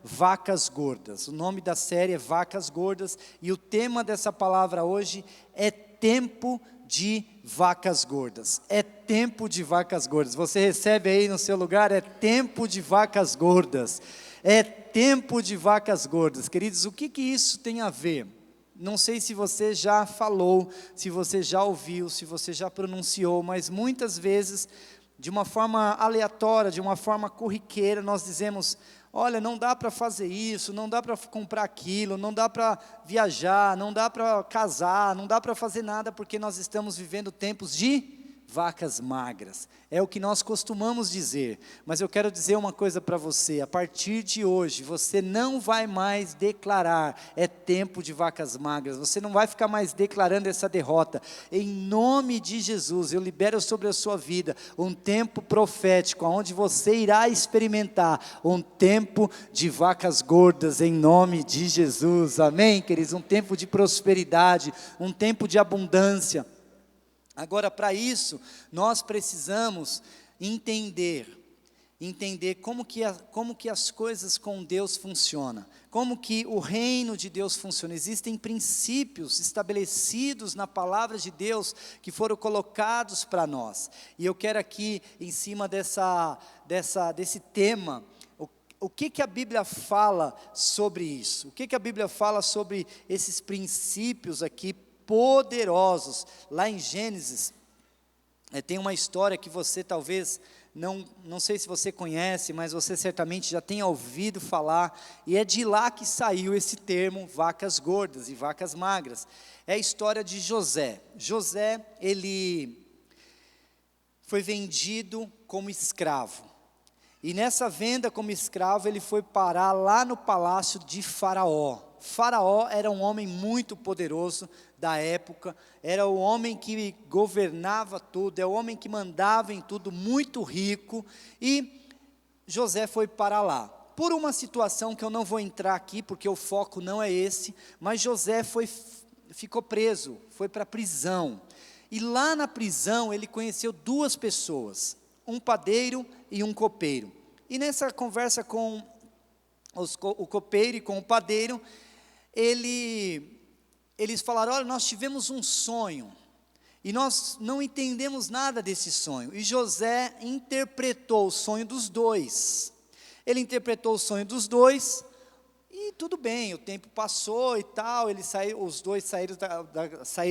Vacas Gordas. O nome da série é Vacas Gordas e o tema dessa palavra hoje é tempo de vacas gordas. É tempo de vacas gordas. Você recebe aí no seu lugar, é tempo de vacas gordas. É tempo de vacas gordas. Queridos, o que isso tem a ver? Não sei se você já falou, se você já ouviu, se você já pronunciou, mas muitas vezes, de uma forma aleatória, de uma forma corriqueira, nós dizemos: olha, não dá para fazer isso, não dá para comprar aquilo, não dá para viajar, não dá para casar, não dá para fazer nada, porque nós estamos vivendo tempos de vacas magras. É o que nós costumamos dizer, mas eu quero dizer uma coisa para você: a partir de hoje, você não vai mais declarar, é tempo de vacas magras, você não vai ficar mais declarando essa derrota. Em nome de Jesus, eu libero sobre a sua vida um tempo profético, onde você irá experimentar um tempo de vacas gordas, em nome de Jesus, amém, queridos? Um tempo de prosperidade, um tempo de abundância. Agora, para isso, nós precisamos entender como que as coisas com Deus funcionam, como que o reino de Deus funciona. Existem princípios estabelecidos na palavra de Deus que foram colocados para nós. E eu quero aqui, em cima desse tema, o que a Bíblia fala sobre isso? O que a Bíblia fala sobre esses princípios aqui poderosos? Lá em Gênesis, tem uma história que você talvez, não sei se você conhece, mas você certamente já tenha ouvido falar, e é de lá que saiu esse termo, vacas gordas e vacas magras. É a história de José. José, ele foi vendido como escravo, e nessa venda como escravo, ele foi parar lá no palácio de Faraó. Faraó era um homem muito poderoso da época, era o homem que governava tudo, é o homem que mandava em tudo, muito rico, e José foi para lá, por uma situação que eu não vou entrar aqui, porque o foco não é esse, mas José ficou preso, foi para a prisão, e lá na prisão ele conheceu duas pessoas, um padeiro e um copeiro, e nessa conversa com o copeiro e com o padeiro, eles falaram: olha, nós tivemos um sonho, e nós não entendemos nada desse sonho. E José interpretou o sonho dos dois. Ele interpretou o sonho dos dois, e tudo bem, o tempo passou e tal, os dois saíram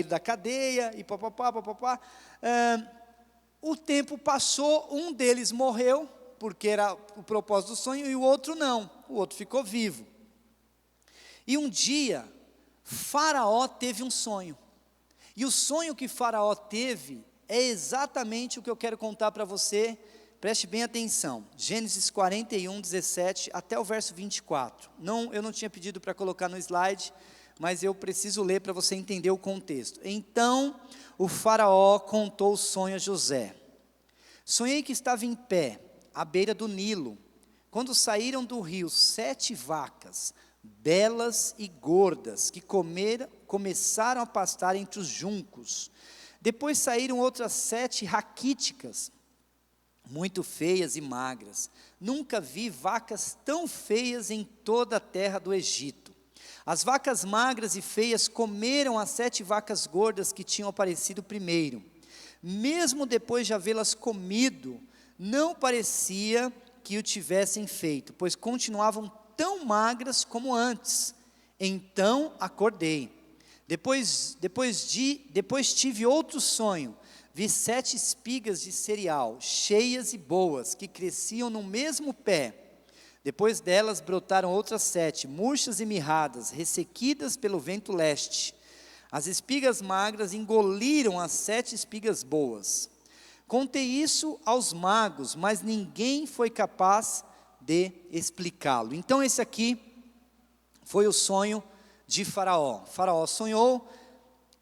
da cadeia, e papapá. O tempo passou, um deles morreu, porque era o propósito do sonho, e o outro não, o outro ficou vivo. E um dia, Faraó teve um sonho, e o sonho que Faraó teve é exatamente o que eu quero contar para você. Preste bem atenção, Gênesis 41, 17 até o verso 24, eu não tinha pedido para colocar no slide, mas eu preciso ler para você entender o contexto. Então o Faraó contou o sonho a José: sonhei que estava em pé, à beira do Nilo, quando saíram do rio 7 vacas, belas e gordas, que começaram a pastar entre os juncos. Depois saíram outras 7 raquíticas, muito feias e magras. Nunca vi vacas tão feias em toda a terra do Egito. As vacas magras e feias comeram as 7 vacas gordas que tinham aparecido primeiro. Mesmo depois de havê-las comido, não parecia que o tivessem feito, pois continuavam tão magras como antes. Então acordei. Depois tive outro sonho. Vi 7 espigas de cereal, cheias e boas, que cresciam no mesmo pé. Depois delas brotaram outras 7, murchas e mirradas, ressequidas pelo vento leste. As espigas magras engoliram as 7 espigas boas. Contei isso aos magos, mas ninguém foi capaz de explicá-lo. Então esse aqui foi o sonho de Faraó. Faraó sonhou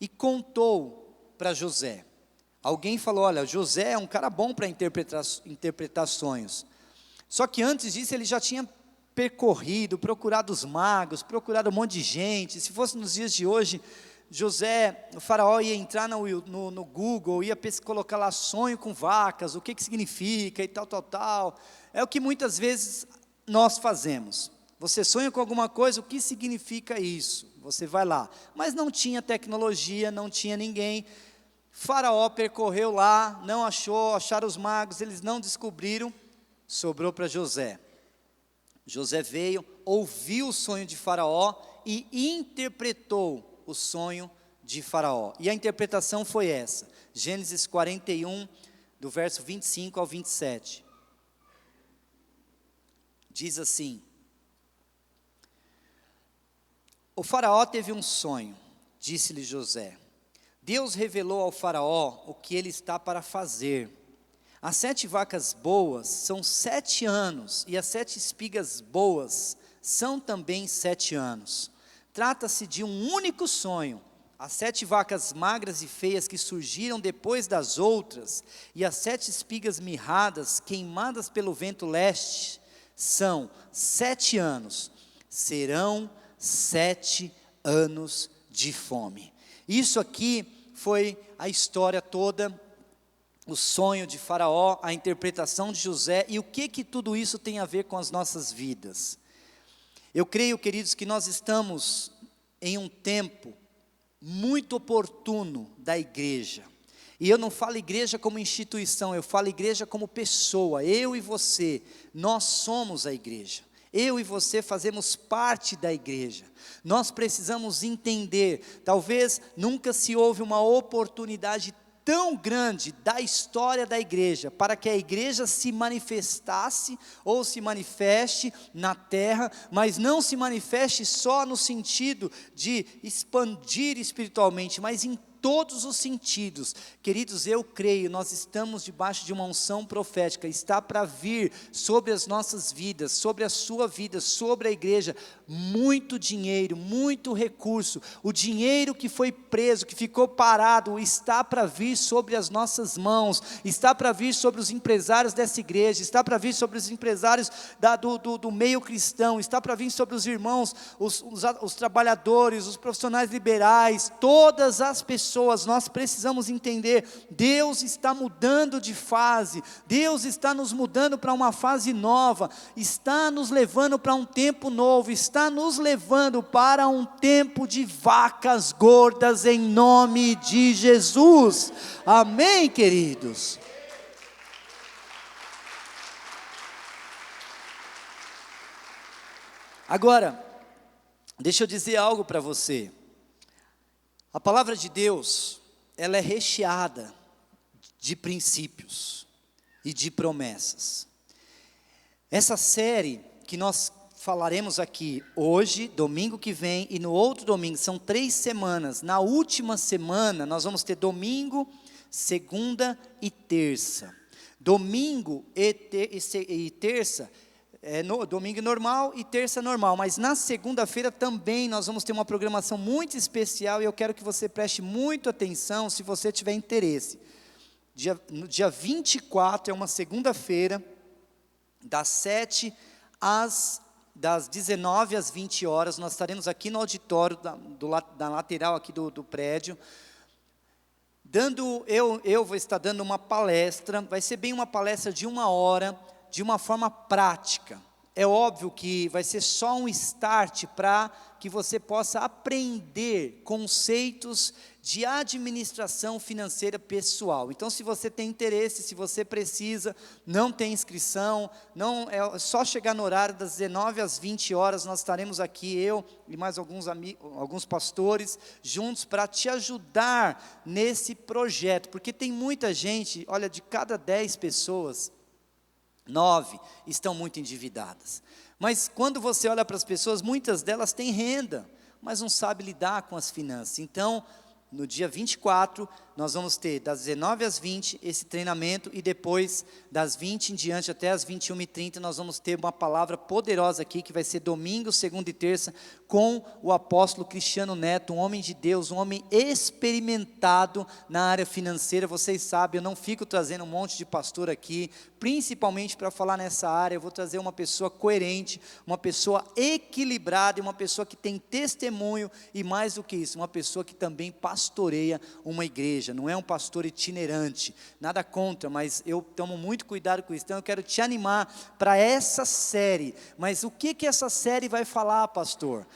e contou para José. Alguém falou: olha, José é um cara bom para interpretar sonhos. Só que antes disso ele já tinha percorrido, procurado os magos, procurado um monte de gente. Se fosse nos dias de hoje, o Faraó ia entrar no Google, ia colocar lá sonho com vacas, o que significa e tal. É o que muitas vezes nós fazemos. Você sonha com alguma coisa, o que significa isso? Você vai lá. Mas não tinha tecnologia, não tinha ninguém. Faraó percorreu lá, não achou, acharam os magos, eles não descobriram, sobrou para José. José veio, ouviu o sonho de Faraó e interpretou o sonho de Faraó. E a interpretação foi essa, Gênesis 41, do verso 25 ao 27. Diz assim: o Faraó teve um sonho, disse-lhe José. Deus revelou ao Faraó o que ele está para fazer. As 7 vacas boas são 7 anos, e as 7 espigas boas são também 7 anos. Trata-se de um único sonho. As 7 vacas magras e feias que surgiram depois das outras, e as 7 espigas mirradas, queimadas pelo vento leste, são 7 anos. Serão 7 anos de fome. Isso aqui foi a história toda, o sonho de Faraó, a interpretação de José, e o que tudo isso tem a ver com as nossas vidas. Eu creio, queridos, que nós estamos em um tempo muito oportuno da igreja. E eu não falo igreja como instituição, eu falo igreja como pessoa. Eu e você, nós somos a igreja. Eu e você fazemos parte da igreja. Nós precisamos entender, talvez nunca se houve uma oportunidade tão grande da história da igreja, para que a igreja se manifestasse ou se manifeste na terra, mas não se manifeste só no sentido de expandir espiritualmente, mas em todos os sentidos. Queridos, eu creio, nós estamos debaixo de uma unção profética, está para vir sobre as nossas vidas, sobre a sua vida, sobre a igreja, muito dinheiro, muito recurso. O dinheiro que foi preso, que ficou parado, está para vir sobre as nossas mãos, está para vir sobre os empresários dessa igreja, está para vir sobre os empresários do meio cristão, está para vir sobre os irmãos, os trabalhadores, os profissionais liberais, todas as pessoas. Nós precisamos entender, Deus está mudando de fase, Deus está nos mudando para uma fase nova, está nos levando para um tempo novo, está nos levando para um tempo de vacas gordas em nome de Jesus, amém, queridos? Agora, deixa eu dizer algo para você. A palavra de Deus, ela é recheada de princípios e de promessas. Essa série que nós falaremos aqui hoje, domingo que vem e no outro domingo, são 3 semanas. Na última semana nós vamos ter domingo, segunda e terça. Domingo e terça domingo normal e terça normal, mas na segunda-feira também nós vamos ter uma programação muito especial e eu quero que você preste muita atenção se você tiver interesse. No dia 24 é uma segunda-feira, das 19 às 20 horas, nós estaremos aqui no auditório da lateral aqui do prédio, eu vou estar dando uma palestra, vai ser bem uma palestra de 1 hora, de uma forma prática. É óbvio que vai ser só um start para que você possa aprender conceitos de administração financeira pessoal. Então, se você tem interesse, se você precisa, não tem inscrição, não é só chegar no horário das 19 às 20 horas, nós estaremos aqui, eu e mais alguns pastores, juntos para te ajudar nesse projeto, porque tem muita gente, olha, de cada 10 pessoas, 9 estão muito endividadas. Mas quando você olha para as pessoas, muitas delas têm renda, mas não sabem lidar com as finanças. Então, no dia 24, nós vamos ter das 19 às 20 esse treinamento e depois das 20 em diante até as 21h30 nós vamos ter uma palavra poderosa aqui que vai ser domingo, segunda e terça com o apóstolo Cristiano Neto, um homem de Deus, um homem experimentado na área financeira. Vocês sabem, eu não fico trazendo um monte de pastor aqui, principalmente para falar nessa área. Eu vou trazer uma pessoa coerente, uma pessoa equilibrada e uma pessoa que tem testemunho e mais do que isso, uma pessoa que também pastoreia pastoreia uma igreja, não é um pastor itinerante, nada contra, mas eu tomo muito cuidado com isso. Então eu quero te animar para essa série. Mas o que essa série vai falar, pastor?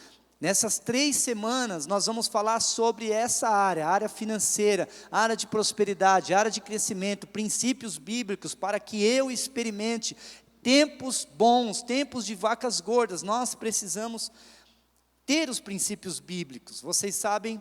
Nessas 3 semanas, nós vamos falar sobre essa área, a área financeira, a área de prosperidade, a área de crescimento, princípios bíblicos, para que eu experimente tempos bons, tempos de vacas gordas. Nós precisamos ter os princípios bíblicos. Vocês sabem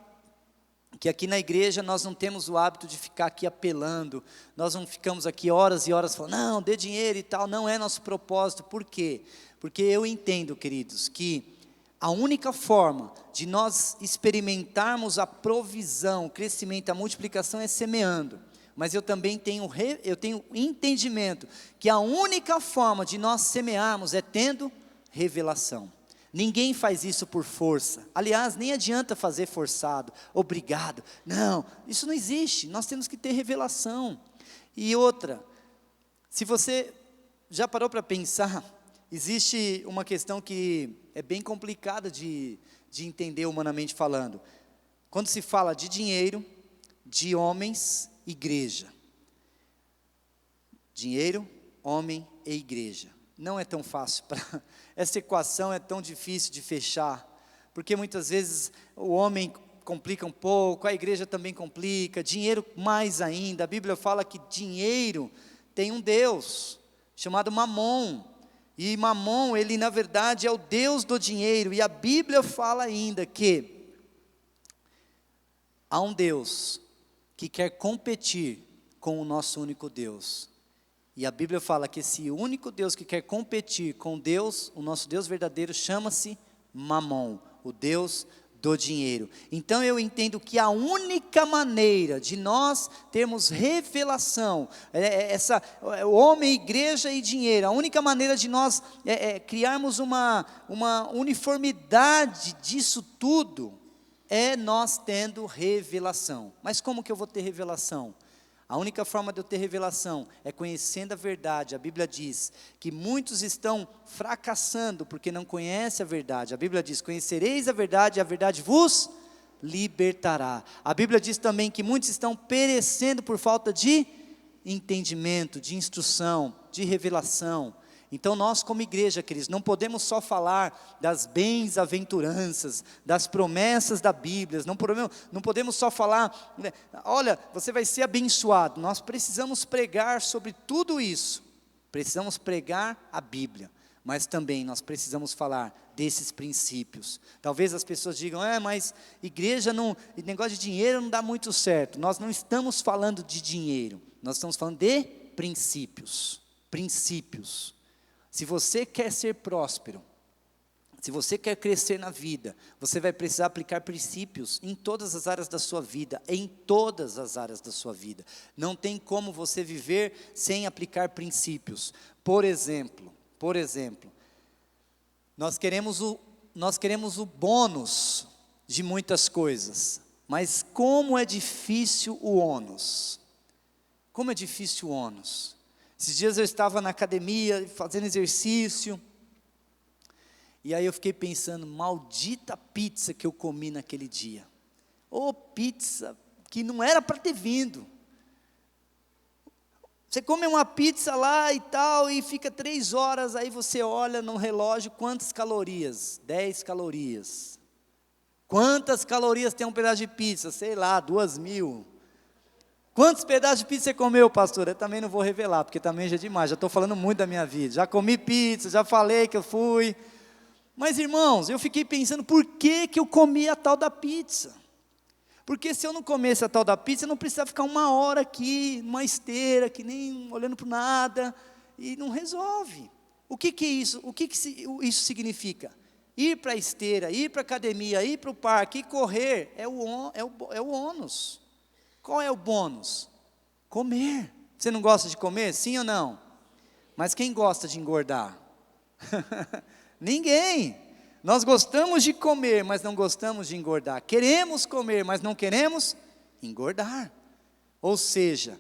que aqui na igreja nós não temos o hábito de ficar aqui apelando, nós não ficamos aqui horas e horas falando, não, dê dinheiro e tal, não é nosso propósito. Por quê? Porque eu entendo, queridos, que a única forma de nós experimentarmos a provisão, o crescimento, a multiplicação é semeando. Mas eu também tenho entendimento que a única forma de nós semearmos é tendo revelação. Ninguém faz isso por força. Aliás, nem adianta fazer forçado, obrigado. Não, isso não existe. Nós temos que ter revelação. E outra, se você já parou para pensar, existe uma questão que é bem complicada de entender humanamente falando. Quando se fala de dinheiro, de homens, igreja. Dinheiro, homem e igreja. Não é tão fácil, essa equação é tão difícil de fechar, porque muitas vezes o homem complica um pouco, a igreja também complica, dinheiro mais ainda. A Bíblia fala que dinheiro tem um Deus, chamado Mamon, e Mamon, ele na verdade é o Deus do dinheiro, e a Bíblia fala ainda que há um Deus que quer competir com o nosso único Deus. E a Bíblia fala que esse único Deus que quer competir com Deus, o nosso Deus verdadeiro, chama-se Mamon, o Deus do dinheiro. Então eu entendo que a única maneira de nós termos revelação, o homem, igreja e dinheiro, a única maneira de nós criarmos uma uniformidade disso tudo, é nós tendo revelação. Mas como que eu vou ter revelação? A única forma de eu ter revelação é conhecendo a verdade. A Bíblia diz que muitos estão fracassando porque não conhecem a verdade. A Bíblia diz, conhecereis a verdade e a verdade vos libertará. A Bíblia diz também que muitos estão perecendo por falta de entendimento, de instrução, de revelação. Então nós como igreja, queridos, não podemos só falar das bem-aventuranças, das promessas da Bíblia, não podemos só falar, olha, você vai ser abençoado. Nós precisamos pregar sobre tudo isso, precisamos pregar a Bíblia, mas também nós precisamos falar desses princípios. Talvez as pessoas digam, mas igreja negócio de dinheiro não dá muito certo. Nós não estamos falando de dinheiro, nós estamos falando de princípios. Se você quer ser próspero, se você quer crescer na vida, você vai precisar aplicar princípios em todas as áreas da sua vida, Não tem como você viver sem aplicar princípios. Por exemplo, nós queremos o bônus de muitas coisas, mas como é difícil o ônus. Esses dias eu estava na academia, fazendo exercício, e aí eu fiquei pensando, maldita pizza que eu comi naquele dia. Pizza que não era para ter vindo. Você come uma pizza lá e tal, e fica 3 horas, aí você olha no relógio, quantas calorias? 10 calorias. Quantas calorias tem um pedaço de pizza? Sei lá, 2.000. Quantos pedaços de pizza você comeu, pastor? Eu também não vou revelar, porque também já é demais, já estou falando muito da minha vida. Já comi pizza, já falei que eu fui. Mas irmãos, eu fiquei pensando, por que eu comi a tal da pizza? Porque se eu não comesse a tal da pizza, eu não precisava ficar 1 hora aqui, numa esteira, que nem olhando para nada, e não resolve. O que é isso? O que isso significa? Ir para a esteira, ir para a academia, ir para o parque, ir correr, é o ônus. Qual é o bônus? Comer. Você não gosta de comer? Sim ou não? Mas quem gosta de engordar? Ninguém. Nós gostamos de comer, mas não gostamos de engordar. Queremos comer, mas não queremos engordar. Ou seja,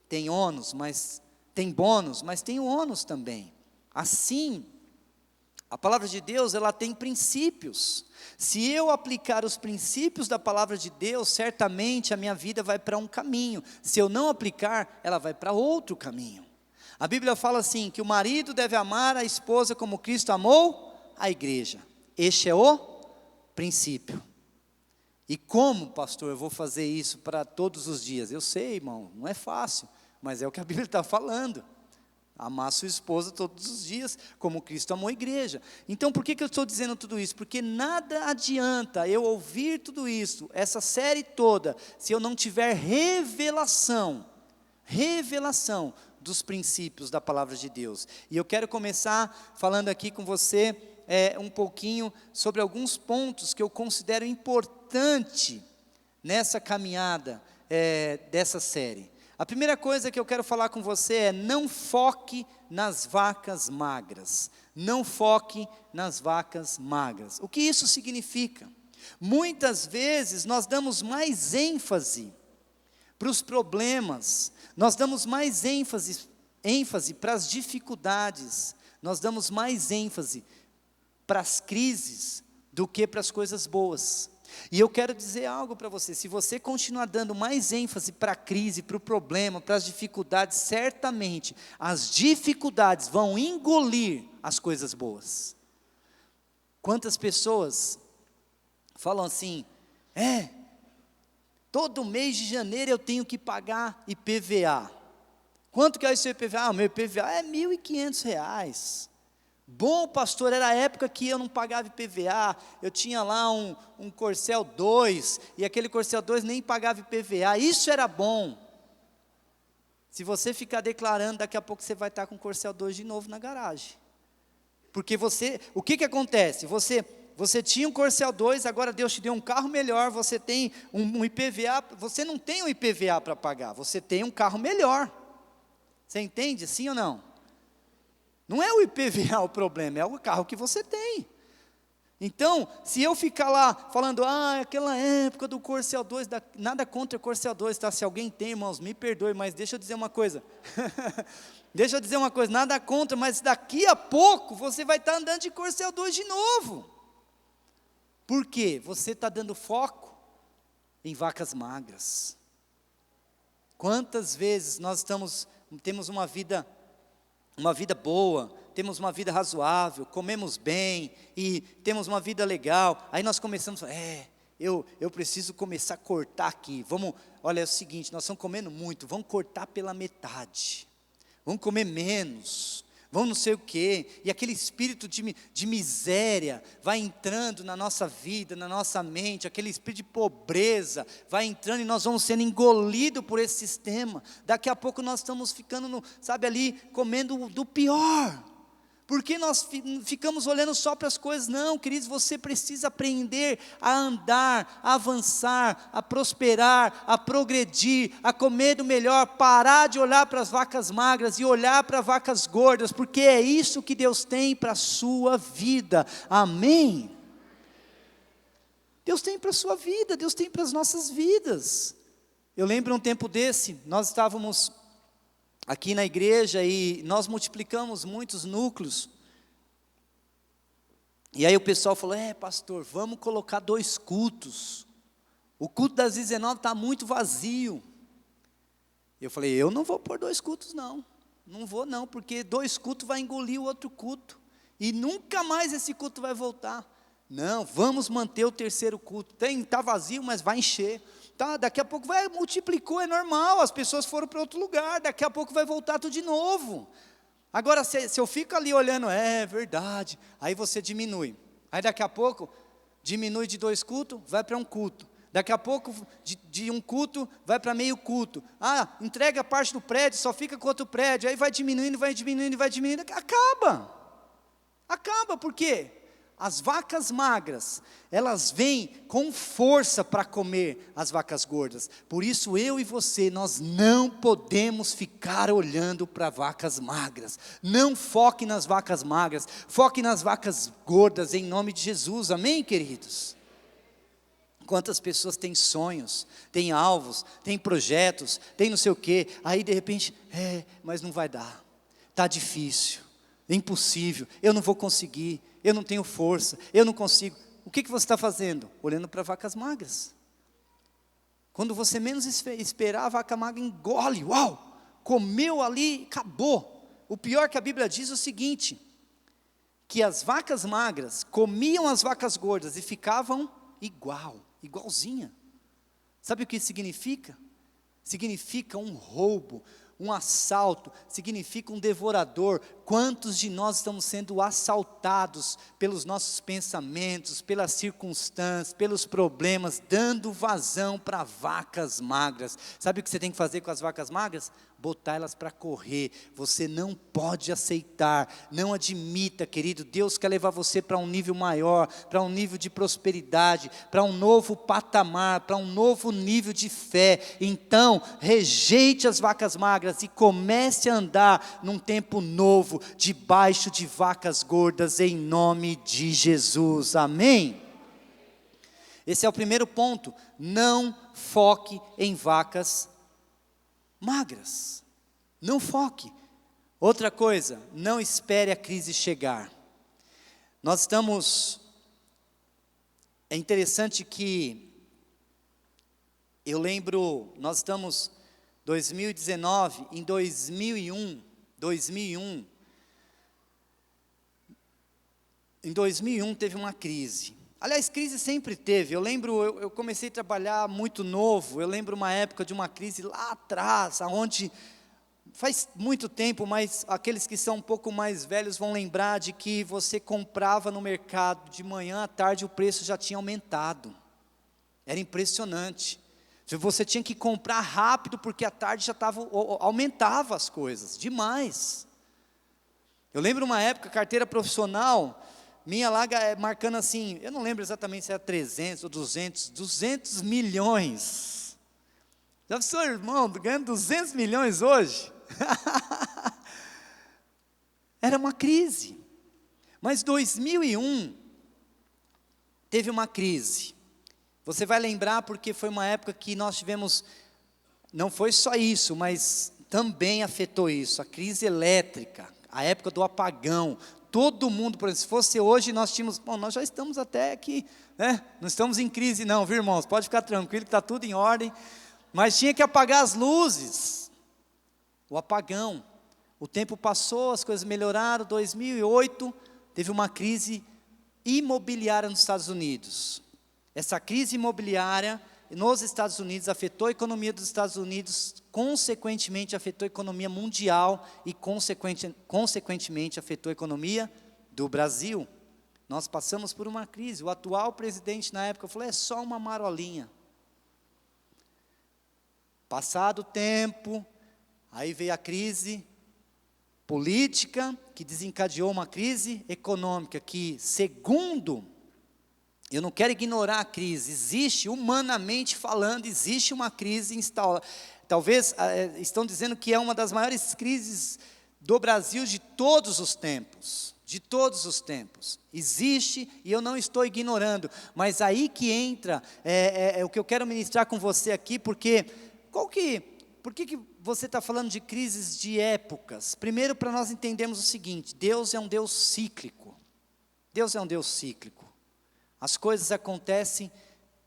tem ônus, mas tem bônus, mas tem ônus também. Assim, A palavra de Deus, ela tem princípios. Se eu aplicar os princípios da palavra de Deus, certamente a minha vida vai para um caminho. Se eu não aplicar, ela vai para outro caminho. A Bíblia fala assim, que o marido deve amar a esposa como Cristo amou a igreja. Este é o princípio. E como, pastor, eu vou fazer isso para todos os dias? Eu sei, irmão, não é fácil, mas é o que a Bíblia está falando. Amar sua esposa todos os dias, como Cristo amou a igreja. Então, por que eu estou dizendo tudo isso? Porque nada adianta eu ouvir tudo isso, essa série toda, se eu não tiver revelação dos princípios da palavra de Deus. E eu quero começar falando aqui com você um pouquinho sobre alguns pontos que eu considero importante nessa caminhada dessa série. A primeira coisa que eu quero falar com você é: não foque nas vacas magras. Não foque nas vacas magras. O que isso significa? Muitas vezes nós damos mais ênfase para os problemas, nós damos mais ênfase para as dificuldades, nós damos mais ênfase para as crises do que para as coisas boas. E eu quero dizer algo para você: se você continuar dando mais ênfase para a crise, para o problema, para as dificuldades, certamente as dificuldades vão engolir as coisas boas. Quantas pessoas falam assim, todo mês de janeiro eu tenho que pagar IPVA. Quanto que é o seu IPVA? O meu IPVA é R$ 1.500. Bom, pastor, era a época que eu não pagava IPVA, eu tinha lá um Corcel 2, e aquele Corcel 2 nem pagava IPVA, isso era bom. Se você ficar declarando, daqui a pouco você vai estar com o Corcel 2 de novo na garagem. Porque o que acontece? Você tinha um Corcel 2, agora Deus te deu um carro melhor, você tem um IPVA, você não tem um IPVA para pagar, você tem um carro melhor. Você entende, sim ou não? Não é o IPVA o problema, é o carro que você tem. Então, se eu ficar lá falando, aquela época do Corcel 2, nada contra o Corcel 2, tá? Se alguém tem, irmãos, me perdoe, mas deixa eu dizer uma coisa. Nada contra, mas daqui a pouco você vai estar andando de Corcel 2 de novo. Por quê? Você está dando foco em vacas magras. Quantas vezes nós temos uma vida boa, temos uma vida razoável, comemos bem e temos uma vida legal, aí nós começamos, eu preciso começar a cortar aqui, olha, é o seguinte, nós estamos comendo muito, vamos cortar pela metade, vamos comer menos, vamos não sei o quê, e aquele espírito de miséria vai entrando na nossa vida, na nossa mente, aquele espírito de pobreza vai entrando e nós vamos sendo engolidos por esse sistema. Daqui a pouco nós estamos ficando, ali, comendo do pior. Por que nós ficamos olhando só para as coisas? Não, queridos, você precisa aprender a andar, a avançar, a prosperar, a progredir, a comer do melhor, parar de olhar para as vacas magras e olhar para vacas gordas, porque é isso que Deus tem para a sua vida, amém? Deus tem para a sua vida, Deus tem para as nossas vidas. Eu lembro um tempo desse, nós estávamos aqui na igreja e nós multiplicamos muitos núcleos, e aí o pessoal falou, pastor, vamos colocar 2 cultos, o culto das 19 está muito vazio. Eu falei, eu não vou pôr 2 cultos não vou não, porque 2 cultos vai engolir o outro culto, e nunca mais esse culto vai voltar. Não, vamos manter o 3º culto, está vazio, mas vai encher. Tá, daqui a pouco multiplicou, é normal, as pessoas foram para outro lugar, daqui a pouco vai voltar tudo de novo. Agora, se eu fico ali olhando, é verdade, aí você diminui. Aí daqui a pouco, diminui de 2 cultos, vai para 1 culto. Daqui a pouco, de 1 culto, vai para meio culto. Entrega parte do prédio, só fica com outro prédio, aí vai diminuindo, acaba, por quê? As vacas magras, elas vêm com força para comer as vacas gordas. Por isso eu e você, nós não podemos ficar olhando para vacas magras. Não foque nas vacas magras, foque nas vacas gordas em nome de Jesus, amém, queridos? Quantas pessoas têm sonhos, têm alvos, têm projetos, têm não sei o quê, aí de repente, mas não vai dar, está difícil. é impossível, eu não vou conseguir, eu não tenho força, eu não consigo. O que você está fazendo? Olhando para vacas magras. Quando você menos esperar, a vaca magra engole, uau, comeu ali, acabou. O pior que a Bíblia diz é o seguinte, que as vacas magras comiam as vacas gordas e ficavam igualzinha. Sabe o que isso significa? Significa um roubo, um assalto, significa um devorador. Quantos de nós estamos sendo assaltados pelos nossos pensamentos, pelas circunstâncias, pelos problemas, dando vazão para vacas magras? Sabe o que você tem que fazer com as vacas magras? Botar elas para correr. Você não pode aceitar, não admita, querido. Deus quer levar você para um nível maior, para um nível de prosperidade, para um novo patamar, para um novo nível de fé. Então, rejeite as vacas magras e comece a andar num tempo novo, debaixo de vacas gordas, em nome de Jesus, amém? Esse é o primeiro ponto, não foque em vacas magras, não foque. Outra coisa, não espere a crise chegar. É interessante que, eu lembro, nós estamos 2019, em 2001, em 2001 teve uma crise. Aliás, crise sempre teve. Eu lembro, eu comecei a trabalhar muito novo. Eu lembro uma época de uma crise lá atrás, onde faz muito tempo, mas aqueles que são um pouco mais velhos vão lembrar de que você comprava no mercado de manhã à tarde, o preço já tinha aumentado. Era impressionante. Você tinha que comprar rápido porque à tarde já aumentava as coisas demais. Eu lembro uma época, carteira profissional minha lá marcando assim, eu não lembro exatamente se era 300 ou 200 milhões. Já pensou, irmão, ganhando 200 milhões hoje? Era uma crise. Mas 2001 teve uma crise. Você vai lembrar porque foi uma época que nós tivemos, não foi só isso, mas também afetou isso, a crise elétrica, a época do apagão. Todo mundo, por exemplo, se fosse hoje, nós já estamos até aqui, né? Não estamos em crise não, viu, irmãos? Pode ficar tranquilo que está tudo em ordem. Mas tinha que apagar as luzes. O apagão. O tempo passou, as coisas melhoraram. 2008, teve uma crise imobiliária nos Estados Unidos. Essa crise imobiliária nos Estados Unidos afetou a economia dos Estados Unidos, consequentemente afetou a economia mundial e consequentemente afetou a economia do Brasil. Nós passamos por uma crise. O atual presidente na época falou, é só uma marolinha. Passado o tempo, aí veio a crise política, que desencadeou uma crise econômica, que segundo, eu não quero ignorar a crise, existe, humanamente falando, existe uma crise instalada. Talvez estão dizendo que é uma das maiores crises do Brasil de todos os tempos. De todos os tempos. Existe e eu não estou ignorando. Mas aí que entra o que eu quero ministrar com você aqui, porque por que você está falando de crises de épocas? Primeiro, para nós entendermos o seguinte: Deus é um Deus cíclico. Deus é um Deus cíclico. As coisas acontecem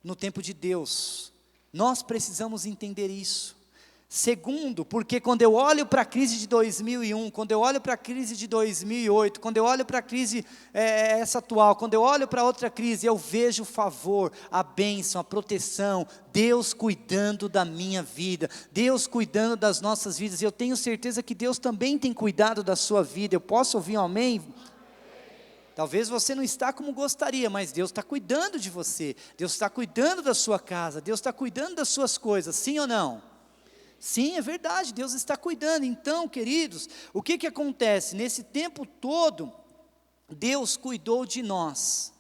no tempo de Deus. Nós precisamos entender isso. Segundo, porque quando eu olho para a crise de 2001, quando eu olho para a crise de 2008, quando eu olho para a crise essa atual, quando eu olho para outra crise, eu vejo o favor, a bênção, a proteção, Deus cuidando da minha vida, Deus cuidando das nossas vidas. Eu tenho certeza que Deus também tem cuidado da sua vida. Eu posso ouvir um amém? Talvez você não está como gostaria, mas Deus está cuidando de você, Deus está cuidando da sua casa, Deus está cuidando das suas coisas, sim ou não? Sim, é verdade, Deus está cuidando. Então, queridos, o que acontece? Nesse tempo todo, Deus cuidou de nós,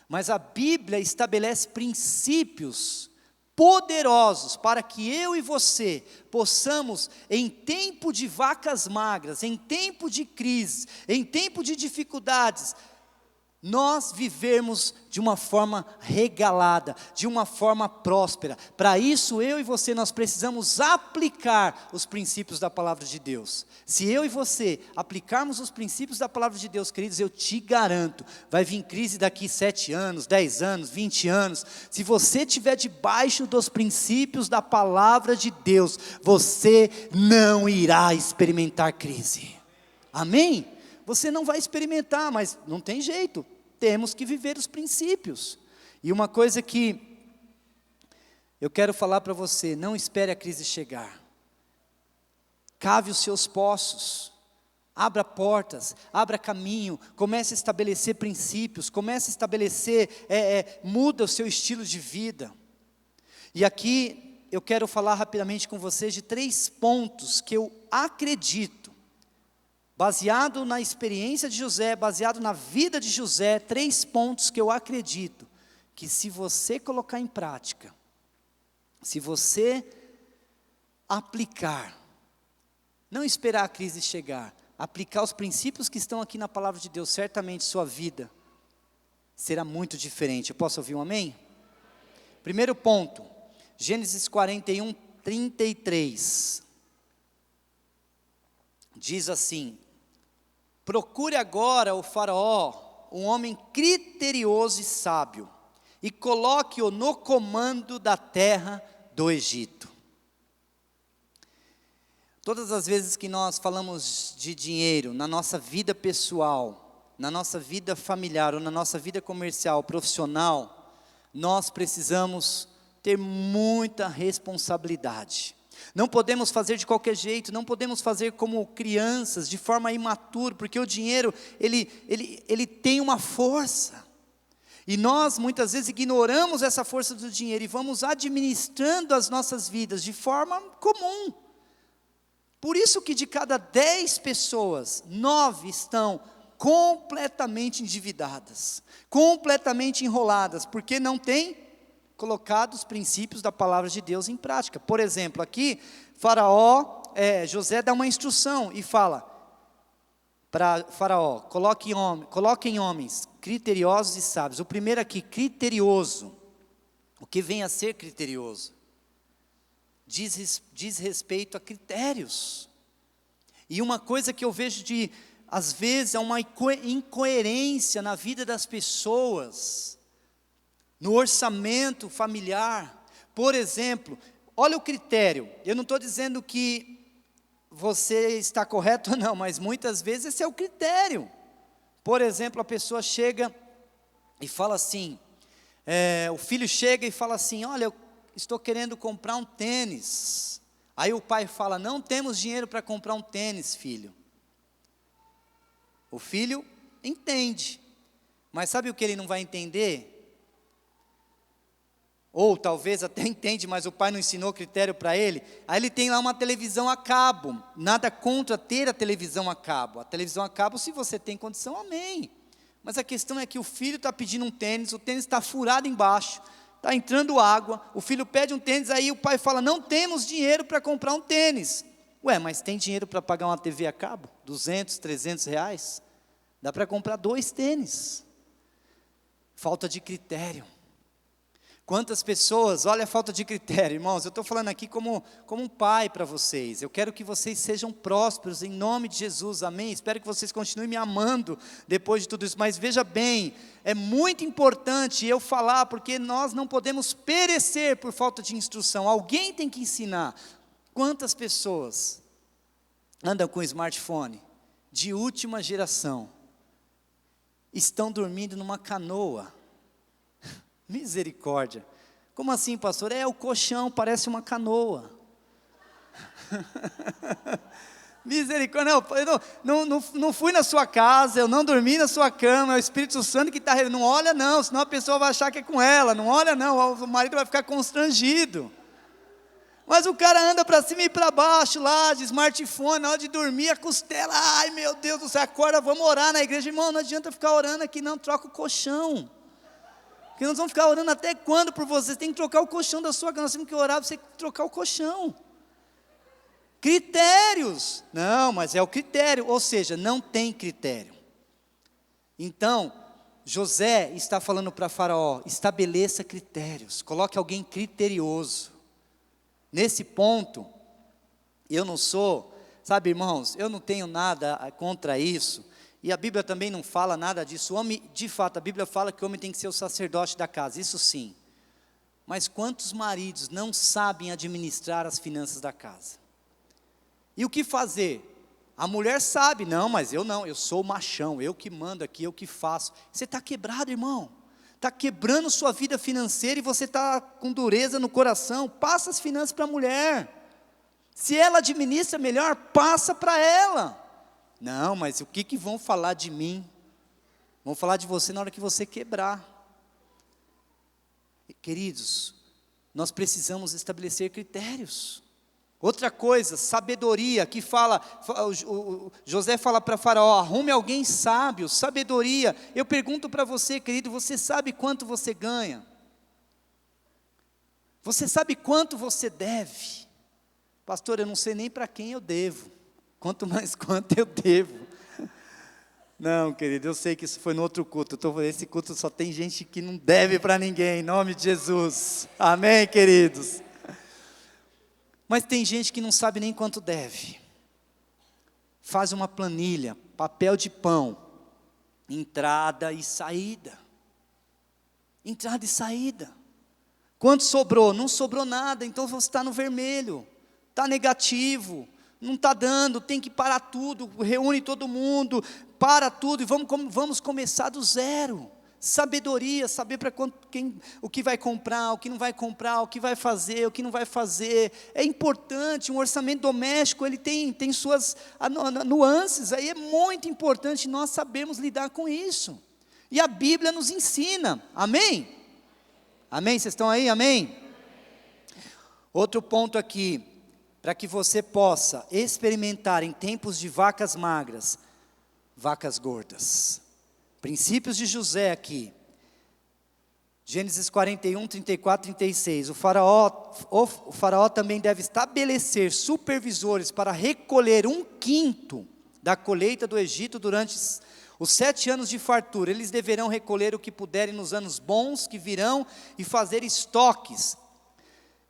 mas a Bíblia estabelece princípios poderosos para que eu e você possamos, em tempo de vacas magras, em tempo de crise, em tempo de dificuldades, nós vivermos de uma forma regalada, de uma forma próspera. Para isso, eu e você, nós precisamos aplicar os princípios da palavra de Deus. Se eu e você aplicarmos os princípios da palavra de Deus, queridos, eu te garanto, vai vir crise daqui 7 anos, 10 anos, 20 anos. Se você estiver debaixo dos princípios da palavra de Deus, você não irá experimentar crise. Amém? Você não vai experimentar, mas não tem jeito, temos que viver os princípios. E uma coisa que eu quero falar para você, não espere a crise chegar. Cave os seus poços, abra portas, abra caminho, comece a estabelecer princípios, comece a estabelecer, muda o seu estilo de vida. E aqui eu quero falar rapidamente com vocês de 3 pontos que eu acredito, baseado na experiência de José, baseado na vida de José, 3 pontos que eu acredito, que se você colocar em prática, se você aplicar, não esperar a crise chegar, aplicar os princípios que estão aqui na palavra de Deus, certamente sua vida será muito diferente. Eu posso ouvir um amém? Primeiro ponto, Gênesis 41, 33, diz assim: procure agora o faraó, um homem criterioso e sábio, e coloque-o no comando da terra do Egito. Todas as vezes que nós falamos de dinheiro, na nossa vida pessoal, na nossa vida familiar, ou na nossa vida comercial, profissional, nós precisamos ter muita responsabilidade. Não podemos fazer de qualquer jeito, não podemos fazer como crianças, de forma imatura, porque o dinheiro, ele tem uma força. E nós muitas vezes ignoramos essa força do dinheiro e vamos administrando as nossas vidas de forma comum. Por isso que de cada 10 pessoas, 9 estão completamente endividadas, completamente enroladas, porque não têm colocado os princípios da palavra de Deus em prática. Por exemplo, aqui, José dá uma instrução e fala para Faraó: coloquem homens criteriosos e sábios. O primeiro aqui, criterioso. O que vem a ser criterioso? Diz respeito a critérios. E uma coisa que eu vejo às vezes, é uma incoerência na vida das pessoas, no orçamento familiar. Por exemplo, olha o critério. Eu não estou dizendo que você está correto ou não, mas muitas vezes esse é o critério. Por exemplo, a pessoa chega e fala assim, o filho chega e fala assim: olha, eu estou querendo comprar um tênis. Aí o pai fala: não temos dinheiro para comprar um tênis, filho. O filho entende, mas sabe o que ele não vai entender? Ou talvez até entende, mas o pai não ensinou critério para ele. Aí ele tem lá uma televisão a cabo. Nada contra ter a televisão a cabo. A televisão a cabo, se você tem condição, amém. Mas a questão é que o filho está pedindo um tênis, o tênis está furado embaixo, está entrando água, o filho pede um tênis, aí o pai fala: não temos dinheiro para comprar um tênis. Ué, mas tem dinheiro para pagar uma TV a cabo? 200, 300 reais? Dá para comprar 2 tênis. Falta de critério. Quantas pessoas, olha a falta de critério, irmãos, eu estou falando aqui como um pai para vocês. Eu quero que vocês sejam prósperos em nome de Jesus, amém? Espero que vocês continuem me amando depois de tudo isso. Mas veja bem, é muito importante eu falar, porque nós não podemos perecer por falta de instrução. Alguém tem que ensinar. Quantas pessoas andam com smartphone de última geração, estão dormindo numa canoa? Misericórdia. Como assim, pastor? O colchão parece uma canoa. Misericórdia. Não fui na sua casa, eu não dormi na sua cama, é o Espírito Santo que está... Não olha não, senão a pessoa vai achar que é com ela. Não olha não, o marido vai ficar constrangido. Mas o cara anda para cima e para baixo lá, de smartphone, na hora de dormir, a costela, ai meu Deus do céu, acorda, vamos orar na igreja. Irmão, não adianta ficar orando aqui não, troca o colchão. Porque nós vamos ficar orando até quando por vocês? Tem que trocar o colchão da sua casa, nós temos que orar para você trocar o colchão. Critérios, não, mas é o critério, ou seja, não tem critério. Então, José está falando para Faraó, estabeleça critérios, coloque alguém criterioso. Nesse ponto, eu não sou, sabe, irmãos, eu não tenho nada contra isso, e a Bíblia também não fala nada disso. O homem, de fato, a Bíblia fala que o homem tem que ser o sacerdote da casa, isso sim. Mas quantos maridos não sabem administrar as finanças da casa? E o que fazer? A mulher sabe, não, mas eu não, eu sou o machão, eu que mando aqui, eu que faço. Você está quebrado, irmão. Está quebrando sua vida financeira e você está com dureza no coração. Passa as finanças para a mulher. Se ela administra melhor, passa para ela. Não, mas o que vão falar de mim? Vão falar de você na hora que você quebrar. Queridos, nós precisamos estabelecer critérios. Outra coisa, sabedoria, que fala, José fala para Faraó, arrume alguém sábio, sabedoria. Eu pergunto para você, querido, você sabe quanto você ganha? Você sabe quanto você deve? Pastor, eu não sei nem para quem eu devo, quanto mais quanto eu devo. Não, querido, eu sei que isso foi no outro culto, esse culto só tem gente que não deve para ninguém, em nome de Jesus, amém, queridos? Mas tem gente que não sabe nem quanto deve. Faz uma planilha, papel de pão, entrada e saída. Entrada e saída. Quanto sobrou? Não sobrou nada, então você está no vermelho, está negativo, não está dando, tem que parar tudo, reúne todo mundo, para tudo e vamos começar do zero. Sabedoria, saber para o que vai comprar, o que não vai comprar, o que vai fazer, o que não vai fazer. É importante, um orçamento doméstico, ele tem suas nuances, aí é muito importante nós sabermos lidar com isso. E a Bíblia nos ensina, amém? Amém, vocês estão aí, amém? Outro ponto aqui, para que você possa experimentar em tempos de vacas magras, vacas gordas. Princípios de José aqui, Gênesis 41, 34, 36, o faraó também deve estabelecer supervisores para recolher 1/5 da colheita do Egito durante os 7 anos de fartura. Eles deverão recolher o que puderem nos anos bons que virão e fazer estoques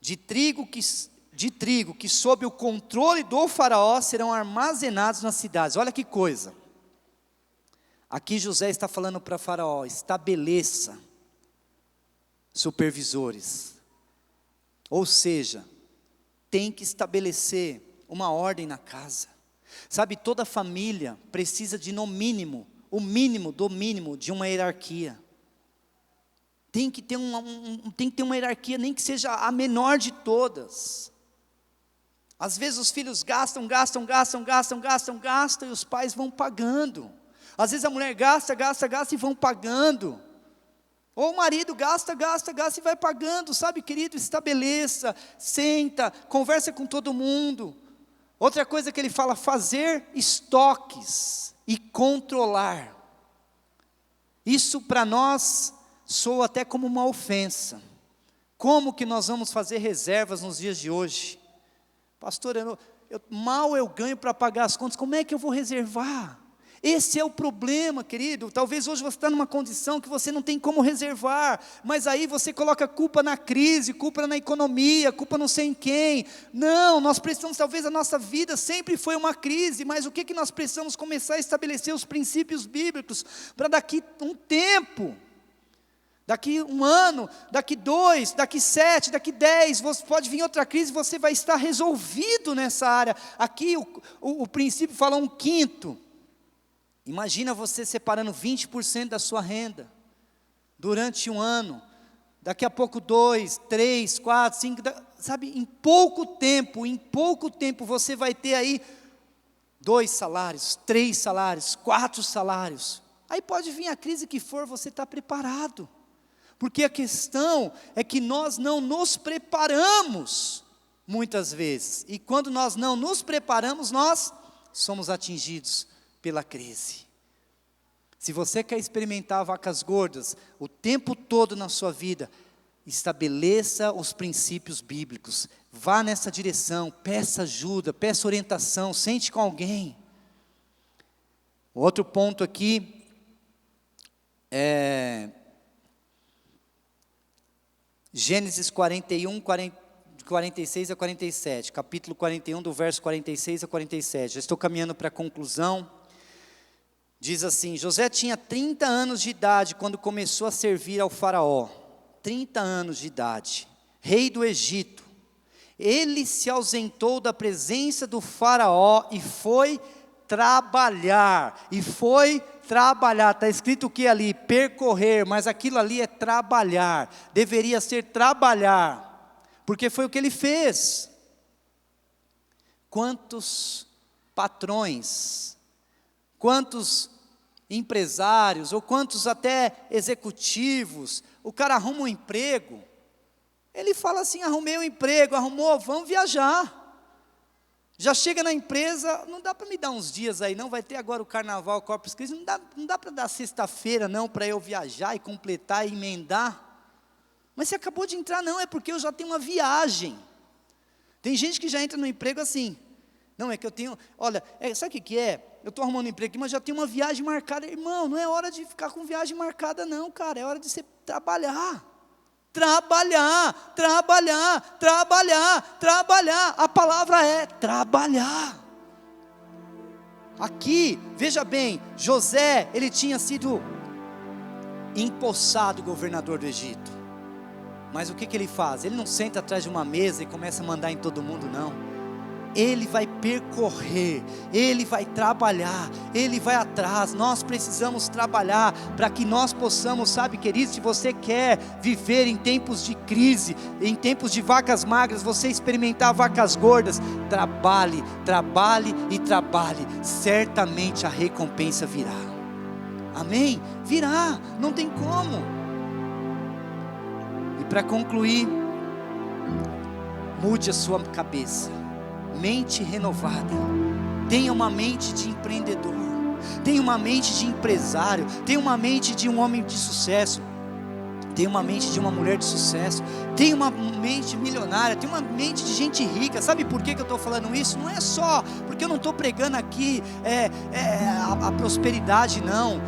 de trigo que sob o controle do faraó serão armazenados nas cidades. Olha que coisa. Aqui José está falando para Faraó, estabeleça supervisores. Ou seja, tem que estabelecer uma ordem na casa. Sabe, toda família precisa de no mínimo, o mínimo do mínimo de uma hierarquia. Tem que ter uma hierarquia, nem que seja a menor de todas. Às vezes os filhos gastam e os pais vão pagando. Às vezes a mulher gasta e vão pagando. Ou o marido gasta e vai pagando, sabe, querido? Estabeleça, senta, conversa com todo mundo. Outra coisa que ele fala, fazer estoques e controlar. Isso para nós soa até como uma ofensa. Como que nós vamos fazer reservas nos dias de hoje? Pastor, mal eu ganho para pagar as contas, como é que eu vou reservar? Esse é o problema, querido. Talvez hoje você está numa condição que você não tem como reservar, mas aí você coloca culpa na crise, culpa na economia, culpa não sei em quem. Não, nós precisamos, talvez a nossa vida sempre foi uma crise, mas o que nós precisamos começar a estabelecer os princípios bíblicos, para daqui um tempo, daqui 1 ano, daqui 2, daqui 7, daqui 10, pode vir outra crise, você vai estar resolvido nessa área. Aqui o princípio fala 1/5. Imagina você separando 20% da sua renda, durante 1 ano, daqui a pouco 2, 3, 4, 5, sabe, em pouco tempo você vai ter aí 2 salários, 3 salários, 4 salários, aí pode vir a crise que for, você está preparado, porque a questão é que nós não nos preparamos, muitas vezes, e quando nós não nos preparamos, nós somos atingidos pela crise. Se você quer experimentar vacas gordas o tempo todo na sua vida, estabeleça os princípios bíblicos, vá nessa direção, peça ajuda, peça orientação, sente com alguém. Outro ponto aqui, Gênesis 41, 46 a 47, capítulo 41, do verso 46 a 47, já estou caminhando para a conclusão. Diz assim: José tinha 30 anos de idade quando começou a servir ao faraó, 30 anos de idade, rei do Egito. Ele se ausentou da presença do faraó e foi trabalhar, está escrito o que ali? Percorrer, mas aquilo ali é trabalhar, deveria ser trabalhar, porque foi o que ele fez. Quantos patrões, quantos empresários, ou quantos até executivos, o cara arruma um emprego, ele fala assim: arrumei um emprego, arrumou, vamos viajar. Já chega na empresa, não dá para me dar uns dias aí não, vai ter agora o carnaval, Corpus Christi, não dá para dar sexta-feira não, para eu viajar e completar e emendar. Mas você acabou de entrar, não, é porque eu já tenho uma viagem. Tem gente que já entra no emprego assim: não, é que eu tenho, olha, sabe o que é? Eu estou arrumando um emprego aqui, mas já tenho uma viagem marcada. Irmão, não é hora de ficar com viagem marcada não, cara, é hora de você trabalhar. Trabalhar, trabalhar, trabalhar, trabalhar. A palavra é trabalhar. Aqui, veja bem, José, ele tinha sido empossado governador do Egito. Mas o que ele faz? Ele não senta atrás de uma mesa e começa a mandar em todo mundo, não. Ele vai percorrer, ele vai trabalhar, ele vai atrás. Nós precisamos trabalhar para que nós possamos, sabe, querido, se você quer viver em tempos de crise, em tempos de vacas magras, você experimentar vacas gordas, trabalhe, trabalhe e trabalhe, certamente a recompensa virá. Amém? Virá, não tem como. E para concluir, mude a sua cabeça. Mente renovada, tenha uma mente de empreendedor, tenha uma mente de empresário, tenha uma mente de um homem de sucesso, tenha uma mente de uma mulher de sucesso, tenha uma mente milionária, tenha uma mente de gente rica. Sabe por que eu estou falando isso? Não é só porque eu não estou pregando aqui a prosperidade, não.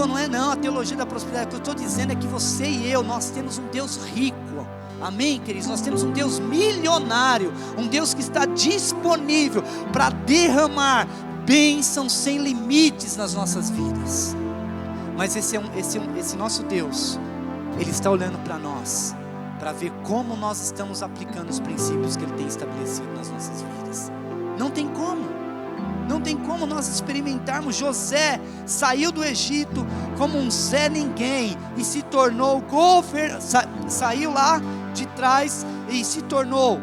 Não é a teologia da prosperidade. O que eu estou dizendo é que você e eu, nós temos um Deus rico. Amém, queridos? Nós temos um Deus milionário, um Deus que está disponível para derramar bênçãos sem limites nas nossas vidas. Mas esse nosso Deus, Ele está olhando para nós, para ver como nós estamos aplicando os princípios que Ele tem estabelecido nas nossas vidas. Não tem como nós experimentarmos. José saiu do Egito como um Zé Ninguém e se tornou saiu lá de trás e se tornou,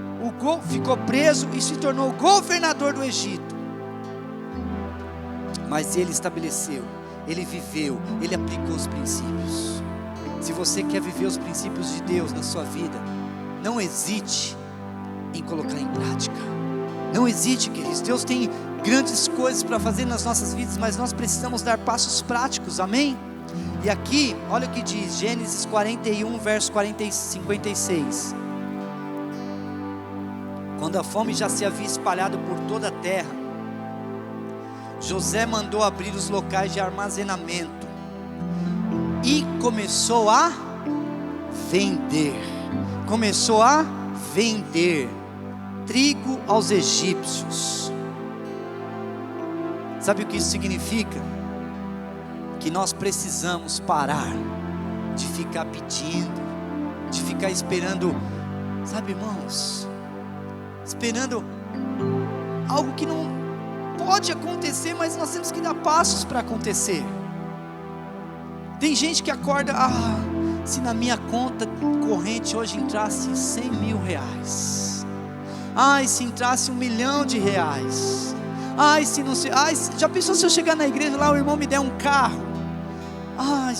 ficou preso e se tornou governador do Egito. Mas ele estabeleceu, ele viveu, ele aplicou os princípios. Se você quer viver os princípios de Deus na sua vida, não hesite em colocar em prática. Não hesite, queridos. Deus tem grandes coisas para fazer nas nossas vidas, mas nós precisamos dar passos práticos, amém? E aqui, olha o que diz, Gênesis 41, verso 56. Quando a fome já se havia espalhado por toda a terra, José mandou abrir os locais de armazenamento e começou a vender trigo aos egípcios. Sabe o que isso significa? Que nós precisamos parar de ficar pedindo, de ficar esperando, sabe, irmãos, esperando algo que não pode acontecer, mas nós temos que dar passos para acontecer. Tem gente que acorda, se na minha conta corrente hoje entrasse 100 mil reais, se entrasse R$1 milhão, se não sei, já pensou se eu chegar na igreja lá, o irmão me der um carro?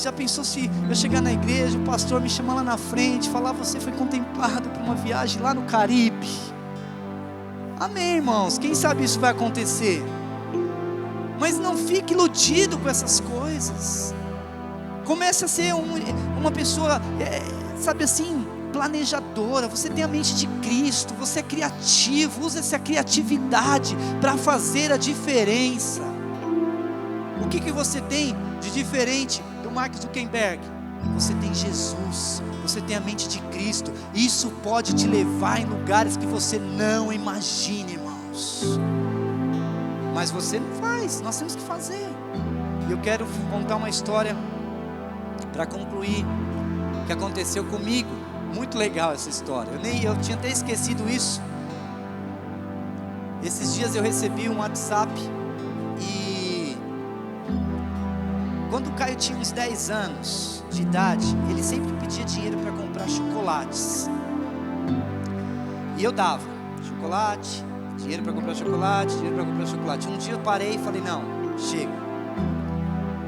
Já pensou se eu chegar na igreja, o pastor me chamar lá na frente, falar: você foi contemplado por uma viagem lá no Caribe? Amém, irmãos? Quem sabe isso vai acontecer? Mas não fique iludido com essas coisas. Comece a ser uma pessoa, sabe assim, planejadora. Você tem a mente de Cristo, você é criativo, use essa criatividade para fazer a diferença. O que você tem de diferente Mark Zuckerberg. Você tem Jesus, você tem a mente de Cristo. Isso pode te levar em lugares que você não imagina, irmãos. Mas você não faz, nós temos que fazer. Eu quero contar uma história para concluir, que aconteceu comigo. Muito legal essa história. Eu tinha até esquecido isso. Esses dias eu recebi um WhatsApp e quando o Caio tinha uns 10 anos de idade, ele sempre pedia dinheiro para comprar chocolates. E eu dava chocolate, dinheiro para comprar chocolate, dinheiro para comprar chocolate. Um dia eu parei e falei: não, chega.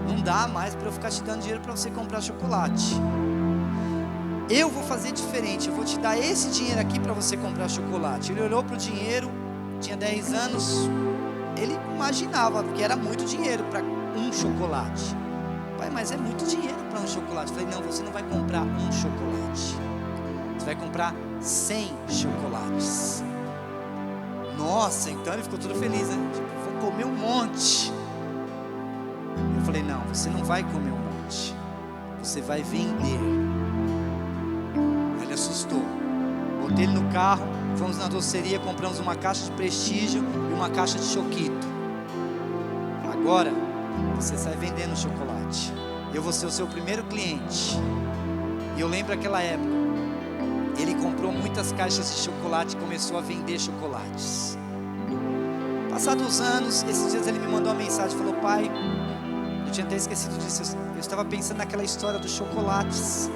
Não dá mais para eu ficar te dando dinheiro para você comprar chocolate. Eu vou fazer diferente, eu vou te dar esse dinheiro aqui para você comprar chocolate. Ele olhou para o dinheiro, tinha 10 anos, ele imaginava que era muito dinheiro para um chocolate. Pai, mas é muito dinheiro para um chocolate. Eu falei: não, você não vai comprar um chocolate, você vai comprar 100 chocolates. Nossa, então ele ficou todo feliz, né? Tipo, vou comer um monte. Eu falei: não, você não vai comer um monte, você vai vender. Ele assustou. Botei ele no carro, fomos na doceria, compramos uma caixa de Prestígio e uma caixa de Choquito. Agora você sai vendendo chocolate, eu vou ser o seu primeiro cliente. E eu lembro aquela época, ele comprou muitas caixas de chocolate e começou a vender chocolates. Passados os anos, esses dias ele me mandou uma mensagem, falou: pai, eu tinha até esquecido disso, eu estava pensando naquela história dos chocolates.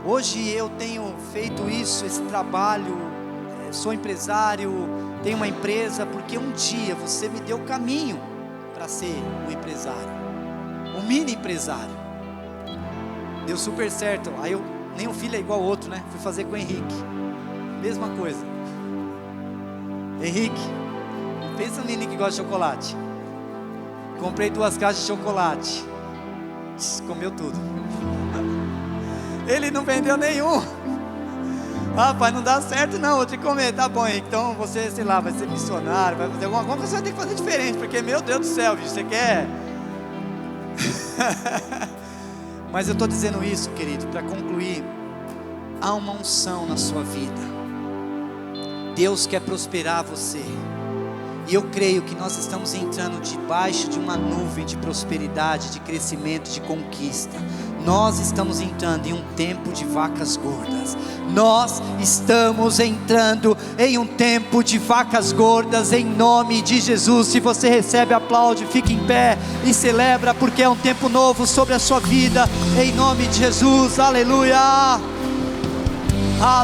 Hoje eu tenho feito isso, esse trabalho, sou empresário, tenho uma empresa, porque um dia você me deu o caminho para ser um empresário, um mini empresário. Deu super certo. Aí nenhum filho é igual ao outro, né? Fui fazer com o Henrique, mesma coisa. Henrique, pensa no menino que gosta de chocolate. Comprei 2 caixas de chocolate, comeu tudo. Ele não vendeu nenhum. Ah, pai, não dá certo não, vou te comer. Tá bom, Henrique, então você, sei lá, vai ser missionário, vai fazer alguma coisa, você vai ter que fazer diferente, porque, meu Deus do céu, bicho, você quer... Mas eu estou dizendo isso, querido, para concluir. Há uma unção na sua vida. Deus quer prosperar você. E eu creio que nós estamos entrando debaixo de uma nuvem de prosperidade, de crescimento, de conquista. Nós estamos entrando em um tempo de vacas gordas. Nós estamos entrando em um tempo de vacas gordas, em nome de Jesus. Se você recebe, aplaude, fique em pé e celebra, porque é um tempo novo sobre a sua vida, em nome de Jesus. Aleluia. Aleluia.